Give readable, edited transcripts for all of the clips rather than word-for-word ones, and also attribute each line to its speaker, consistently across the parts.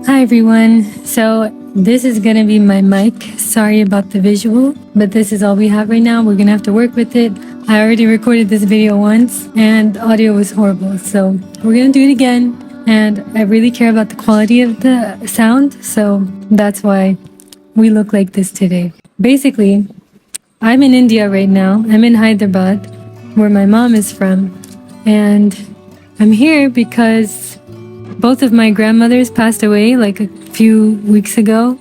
Speaker 1: Hi everyone. So this is gonna be my mic. Sorry about the visual, but this is all we have right now. We're gonna have to work with it. I already recorded this video once and audio was horrible. So we're gonna do it again. And I really care about the quality of the sound. So that's why we look like this today. Basically, I'm in India right now. I'm in Hyderabad, where my mom is from. And I'm here because both of my grandmothers passed away like a few weeks ago.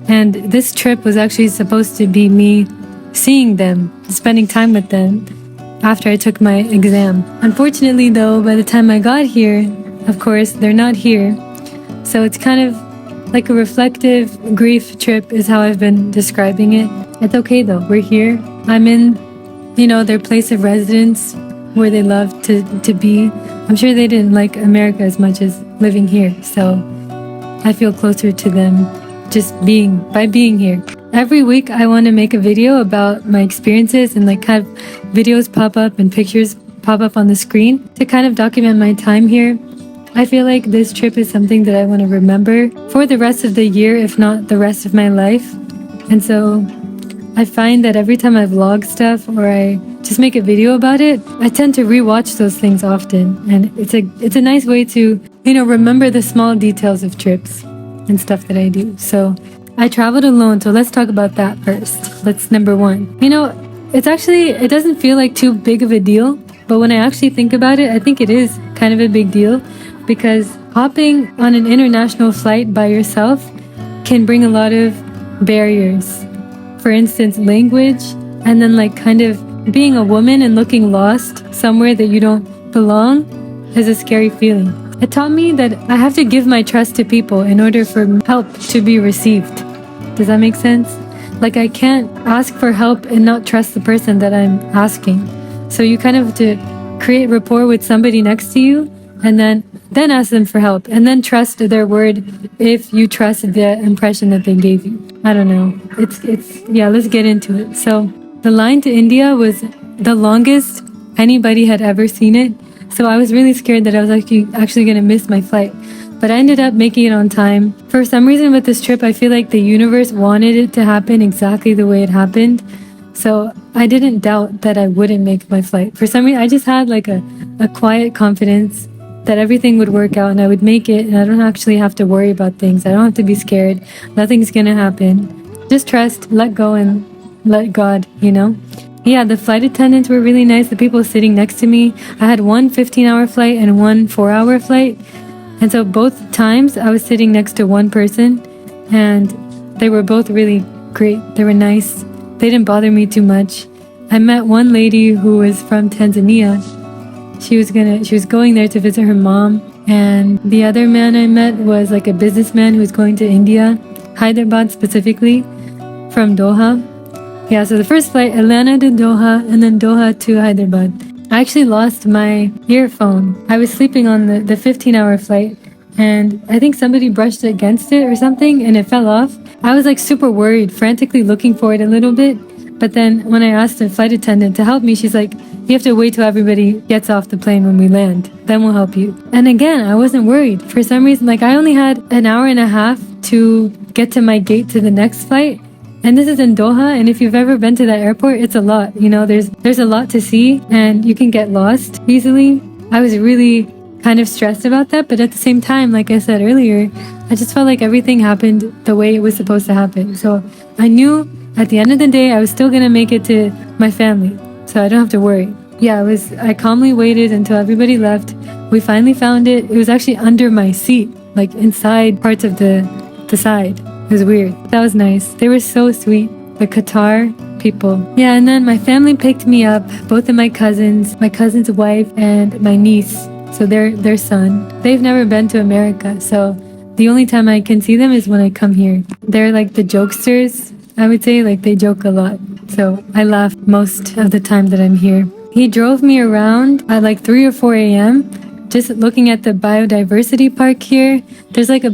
Speaker 1: And this trip was actually supposed to be me seeing them, spending time with them after I took my exam. Unfortunately, though, by the time I got here, of course, they're not here. So it's kind of like a reflective grief trip is how I've been describing it. It's okay though, we're here. I'm in, their place of residence where they love to be. I'm sure they didn't like America as much as living here. So I feel closer to them just by being here. Every week I want to make a video about my experiences and like have videos pop up and pictures pop up on the screen to kind of document my time here. I feel like this trip is something that I want to remember for the rest of the year, if not the rest of my life. And so I find that every time I vlog stuff or I just make a video about it, I tend to rewatch those things often. And it's a nice way to, remember the small details of trips and stuff that I do. So I traveled alone. So let's talk about that first. That's number one. It doesn't feel like too big of a deal, but when I actually think about it, I think it is kind of a big deal because hopping on an international flight by yourself can bring a lot of barriers. For instance, language, and then like kind of being a woman and looking lost somewhere that you don't belong is a scary feeling. It taught me that I have to give my trust to people in order for help to be received. Does that make sense? Like I can't ask for help and not trust the person that I'm asking. So you kind of have to create rapport with somebody next to you and then ask them for help and then trust their word if you trust the impression that they gave you. I don't know. Let's get into it. So the line to India was the longest anybody had ever seen it. So I was really scared that I was actually going to miss my flight. But I ended up making it on time. For some reason with this trip, I feel like the universe wanted it to happen exactly the way it happened. So I didn't doubt that I wouldn't make my flight. For some reason, I just had like a quiet confidence that everything would work out and I would make it and I don't actually have to worry about things. I don't have to be scared. Nothing's gonna happen. Just trust, let go, and let God, Yeah, the flight attendants were really nice. The people sitting next to me, I had one 15-hour flight and one 4-hour flight. And so both times I was sitting next to one person and they were both really great. They were nice. They didn't bother me too much. I met one lady who was from Tanzania. She was going there to visit her mom. And the other man I met was like a businessman who was going to India, Hyderabad specifically, from Doha. Yeah, so the first flight, Atlanta to Doha, and then Doha to Hyderabad. I actually lost my earphone. I was sleeping on the 15-hour flight, and I think somebody brushed against it or something, and it fell off. I was like super worried, frantically looking for it a little bit. But then when I asked the flight attendant to help me, she's like, you have to wait till everybody gets off the plane when we land. Then we'll help you. And again, I wasn't worried. For some reason, like I only had an hour and a half to get to my gate to the next flight. And this is in Doha. And if you've ever been to that airport, it's a lot. There's a lot to see and you can get lost easily. I was really kind of stressed about that. But at the same time, like I said earlier, I just felt like everything happened the way it was supposed to happen. So I knew at the end of the day, I was still going to make it to my family. So I don't have to worry. Yeah, I calmly waited until everybody left. We finally found it. It was actually under my seat, like inside parts of the side. It was weird. That was nice. They were so sweet. The Qatar people. Yeah, and then my family picked me up, both of my cousin's wife and my niece. So their son. They've never been to America, so the only time I can see them is when I come here. They're like the jokesters, I would say, like they joke a lot. So I laugh most of the time that I'm here. He drove me around at like 3 or 4 a.m. just looking at the biodiversity park here. There's like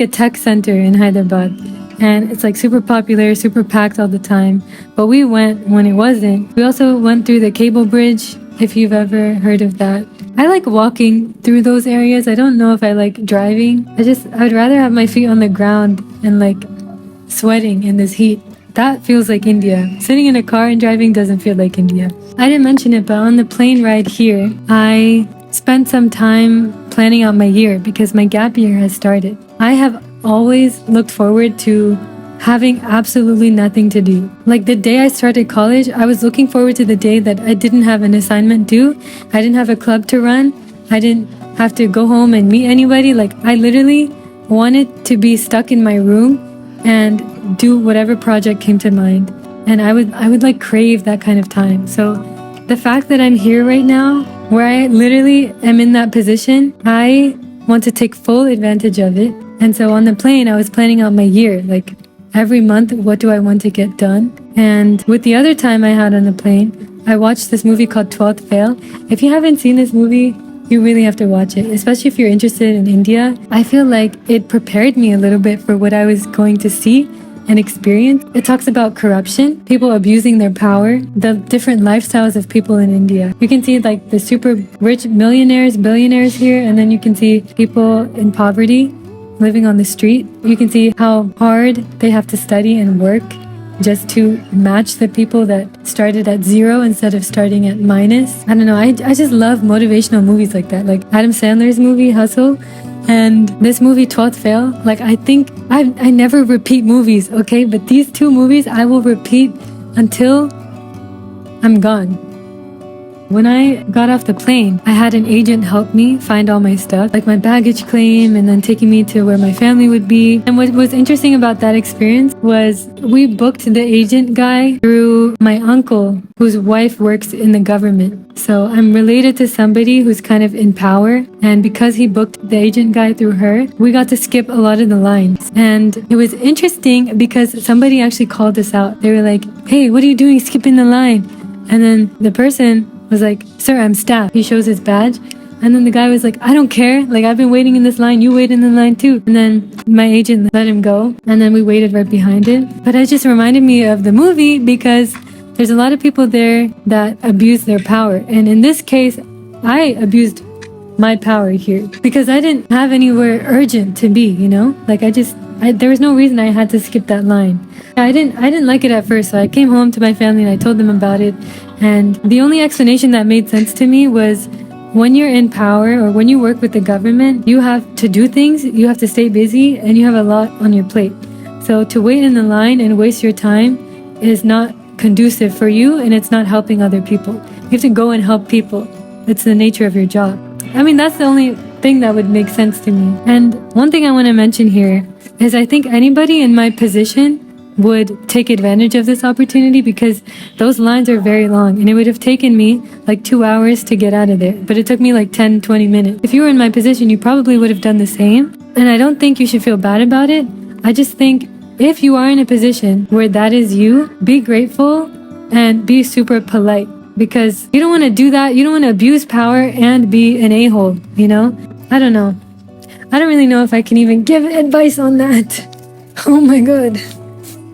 Speaker 1: a tech center in Hyderabad and it's like super popular, super packed all the time. But we went when it wasn't. We also went through the cable bridge if you've ever heard of that. I like walking through those areas. I don't know if I like driving. I would rather have my feet on the ground and like sweating in this heat. That feels like India. Sitting in a car and driving doesn't feel like India. I didn't mention it, but on the plane ride here, I spent some time planning out my year because my gap year has started. I have always looked forward to having absolutely nothing to do. Like the day I started college, I was looking forward to the day that I didn't have an assignment due. I didn't have a club to run. I didn't have to go home and meet anybody. Like I literally wanted to be stuck in my room and do whatever project came to mind. And I would like crave that kind of time. So the fact that I'm here right now, where I literally am in that position, I want to take full advantage of it. And so on the plane, I was planning out my year, like every month, what do I want to get done? And with the other time I had on the plane, I watched this movie called 12th Fail. If you haven't seen this movie, you really have to watch it, especially if you're interested in India. I feel like it prepared me a little bit for what I was going to see and experience. It talks about corruption, people abusing their power, the different lifestyles of people in India. You can see like the super rich millionaires, billionaires here, and then you can see people in poverty living on the street. You can see how hard they have to study and work just to match the people that started at zero instead of starting at minus. I don't know, I just love motivational movies like that, like Adam Sandler's movie Hustle and this movie 12th Fail. Like I think I never repeat movies, okay, but these two movies I will repeat until I'm gone. When I got off the plane, I had an agent help me find all my stuff, like my baggage claim, and then taking me to where my family would be. And what was interesting about that experience was we booked the agent guy through my uncle, whose wife works in the government. So I'm related to somebody who's kind of in power. And because he booked the agent guy through her, we got to skip a lot of the lines. And it was interesting because somebody actually called us out. They were like, hey, what are you doing skipping the line? And then the person was like, sir, I'm staff. He shows his badge. And then the guy was like, I don't care. Like, I've been waiting in this line. You wait in the line too. And then my agent let him go. And then we waited right behind it. But it just reminded me of the movie because there's a lot of people there that abuse their power. And in this case, I abused my power here because I didn't have anywhere urgent to be, you know? Like there was no reason I had to skip that line. I didn't like it at first, so I came home to my family and I told them about it. And the only explanation that made sense to me was when you're in power or when you work with the government, you have to do things, you have to stay busy, and you have a lot on your plate. So to wait in the line and waste your time is not conducive for you, and it's not helping other people. You have to go and help people. It's the nature of your job. I mean, that's the only thing that would make sense to me. And one thing I want to mention here is I think anybody in my position would take advantage of this opportunity because those lines are very long and it would have taken me like 2 hours to get out of there, but it took me like 10-20 minutes. If you were in my position, you probably would have done the same, and I don't think you should feel bad about it. I just think if you are in a position where that is you, be grateful and be super polite because you don't want to do that. You don't want to abuse power and be an a-hole, you know? I don't know. I don't really know if I can even give advice on that. Oh my god.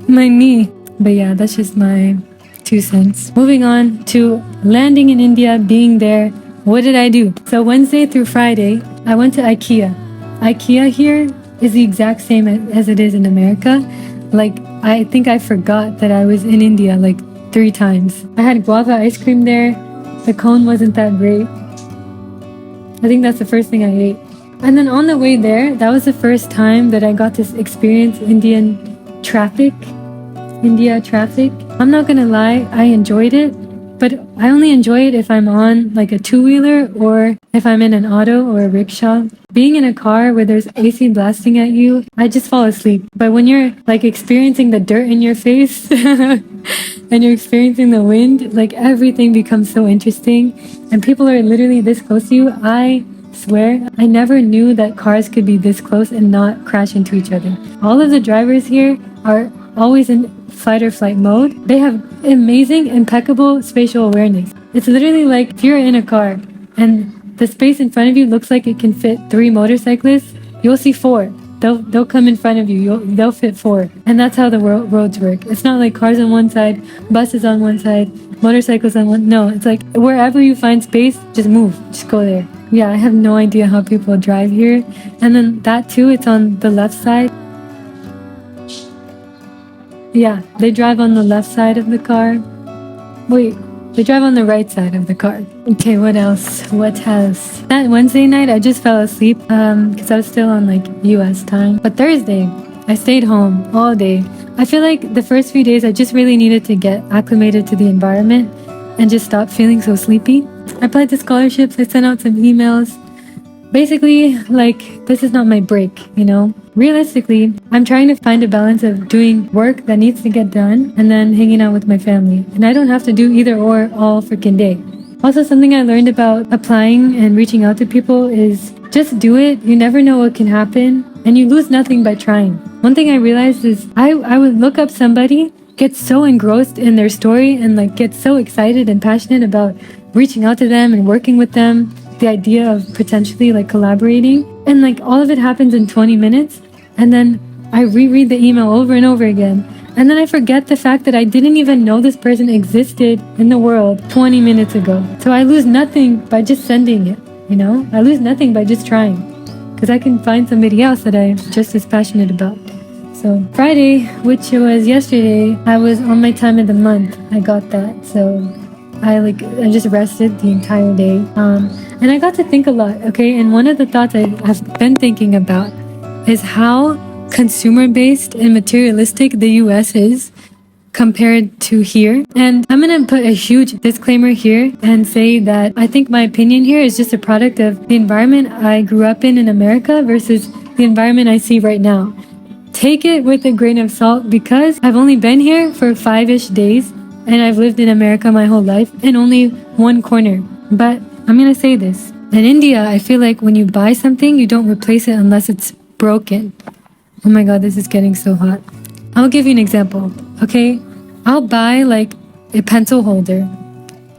Speaker 1: My knee. But yeah, that's just my 2 cents. Moving on to landing in India, being there. What did I do? So Wednesday through Friday, I went to IKEA. IKEA here is the exact same as it is in America. Like, I think I forgot that I was in India like 3 times. I had guava ice cream there. The cone wasn't that great. I think that's the first thing I ate. And then on the way there, that was the first time that I got to experience India traffic. I'm not gonna lie, I enjoyed it, but I only enjoy it if I'm on like a 2-wheeler or if I'm in an auto or a rickshaw. Being in a car where there's AC blasting at you, I just fall asleep. But when you're like experiencing the dirt in your face and you're experiencing the wind, like everything becomes so interesting and people are literally this close to you. I swear, I never knew that cars could be this close and not crash into each other. All of the drivers here are always in fight or flight mode. They have amazing, impeccable spatial awareness. It's literally like if you're in a car and the space in front of you looks like it can fit 3 motorcyclists, you'll see 4. they'll come in front of you. They'll fit four, and that's how the roads work. It's not like cars on one side, buses on one side, motorcycles on one. No, it's like wherever you find space, just move, just go there. Yeah, I have no idea how people drive here, and then that too. It's on the left side. Yeah, they drive on the left side of the car. Wait, they drive on the right side of the car. Okay, what else? What else? That Wednesday night, I just fell asleep because I was still on like US time. But Thursday, I stayed home all day. I feel like the first few days, I just really needed to get acclimated to the environment and just stop feeling so sleepy. I applied to scholarships. I sent out some emails. Basically, like, this is not my break, you know? Realistically, I'm trying to find a balance of doing work that needs to get done and then hanging out with my family. And I don't have to do either or all freaking day. Also, something I learned about applying and reaching out to people is just do it. You never know what can happen, and you lose nothing by trying. One thing I realized is I would look up somebody, get so engrossed in their story, and like get so excited and passionate about reaching out to them and working with them. The idea of potentially like collaborating, and like all of it happens in 20 minutes, and then I reread the email over and over again, and then I forget the fact that I didn't even know this person existed in the world 20 minutes ago. So I lose nothing by just sending it, you know? I lose nothing by just trying, because I can find somebody else that I'm just as passionate about. So Friday, which was yesterday, I was on my time of the month. I got that, so I just rested the entire day. And I got to think a lot, okay? And one of the thoughts I have been thinking about is how consumer-based and materialistic the US is compared to here. And I'm gonna put a huge disclaimer here and say that I think my opinion here is just a product of the environment I grew up in America versus the environment I see right now. Take it with a grain of salt, because I've only been here for 5-ish days and I've lived in America my whole life in only one corner. But I'm gonna say this. In India, I feel like when you buy something, you don't replace it unless it's broken. Oh my god, this is getting so hot. I'll give you an example, okay? I'll buy like a pencil holder.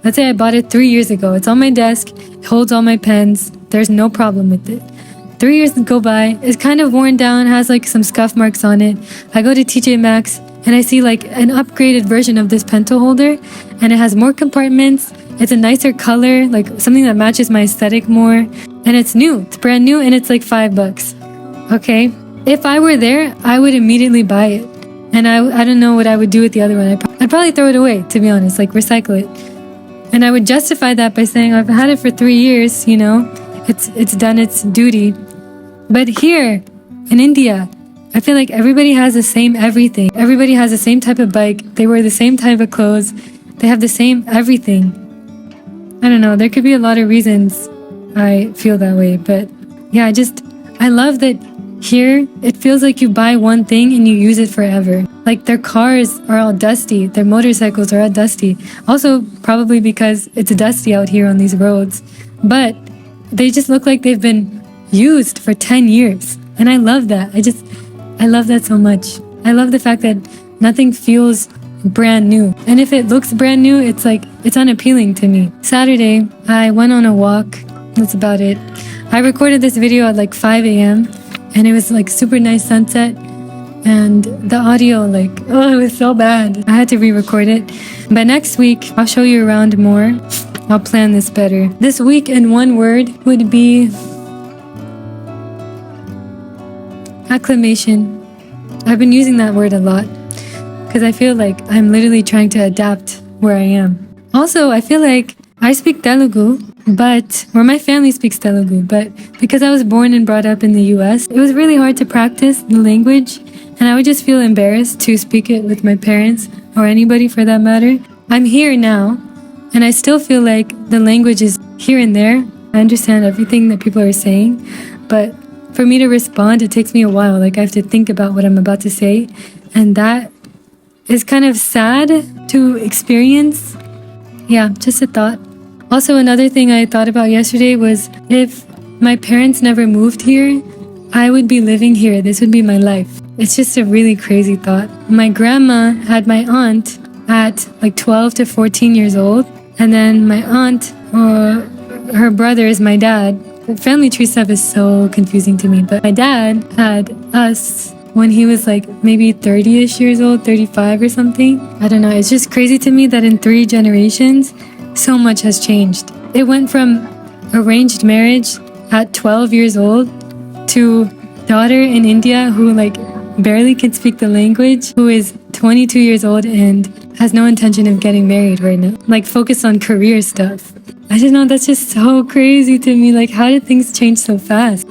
Speaker 1: Let's say I bought it 3 years ago. It's on my desk, it holds all my pens, there's no problem with it. 3 years go by, it's kind of worn down, has like some scuff marks on it. I go to TJ Maxx and I see like an upgraded version of this pencil holder, and it has more compartments. It's a nicer color, like something that matches my aesthetic more, and it's new. It's brand new, and it's like $5. Okay, if I were there, I would immediately buy it, and I don't know what I would do with the other one. I'd probably throw it away, to be honest, like recycle it, and I would justify that by saying I've had it for 3 years. You know, it's done its duty. But here in India, I feel like everybody has the same everything. Everybody has the same type of bike. They wear the same type of clothes. They have the same everything. I don't know. There could be a lot of reasons I feel that way. But yeah, I love that here it feels like you buy one thing and you use it forever. Like their cars are all dusty. Their motorcycles are all dusty. Also, probably because it's dusty out here on these roads. But they just look like they've been used for 10 years. And I love that. I love that so much. I love the fact that nothing feels brand new. And if it looks brand new, it's like, it's unappealing to me. Saturday, I went on a walk. That's about it. I recorded this video at like 5 a.m. and it was like super nice sunset. And the audio, like, oh, it was so bad. I had to re-record it. But next week, I'll show you around more. I'll plan this better. This week in one word would be acclimation. I've been using that word a lot because I feel like I'm literally trying to adapt where I am. Also, I feel like I speak Telugu, or my family speaks Telugu, but because I was born and brought up in the US, it was really hard to practice the language, and I would just feel embarrassed to speak it with my parents or anybody for that matter. I'm here now, and I still feel like the language is here and there. I understand everything that people are saying, but for me to respond, it takes me a while. Like I have to think about what I'm about to say, and that is kind of sad to experience. Yeah, just a thought. Also, another thing I thought about yesterday was if my parents never moved here, I would be living here. This would be my life. It's just a really crazy thought. My grandma had my aunt at like 12 to 14 years old, and then my aunt, her brother is my dad, The family tree stuff is so confusing to me. But my dad had us when he was like maybe 30-ish years old, 35 or something. I don't know. It's just crazy to me that in 3 generations, so much has changed. It went from arranged marriage at 12 years old to daughter in India who like barely can speak the language, who is 22 years old and has no intention of getting married right now. Like focused on career stuff. I just know that's just so crazy to me. Like, how did things change so fast?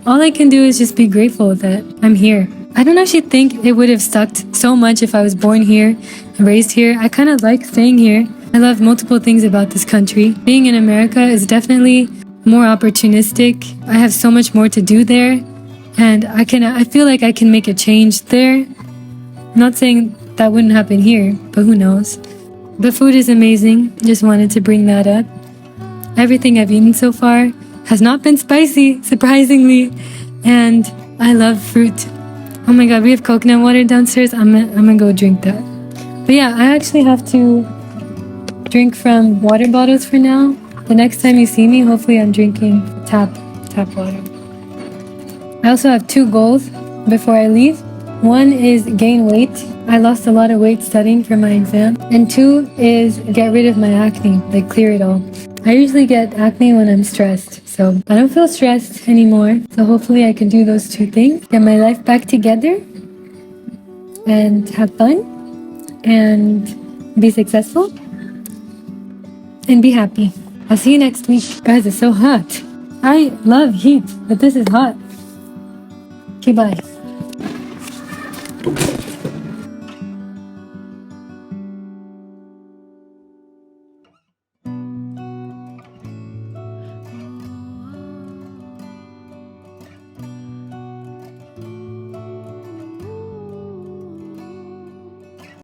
Speaker 1: All I can do is just be grateful that I'm here. I don't actually think it would have sucked so much if I was born here and raised here. I kind of like staying here. I love multiple things about this country. Being in America is definitely more opportunistic. I have so much more to do there. And I feel like I can make a change there. I'm not saying that wouldn't happen here, but who knows? The food is amazing. Just wanted to bring that up. Everything I've eaten so far has not been spicy, surprisingly. And I love fruit. Oh my god, we have coconut water downstairs. I'm gonna go drink that. But yeah, I actually have to drink from water bottles for now. The next time you see me, hopefully I'm drinking tap water. I also have 2 goals before I leave. One is gain weight. I lost a lot of weight studying for my exam. And 2 is get rid of my acne, like clear it all. I usually get acne when I'm stressed, so I don't feel stressed anymore. So hopefully I can do those 2 things, get my life back together and have fun and be successful and be happy. I'll see you next week. Guys, it's so hot. I love heat, but this is hot. Okay, bye.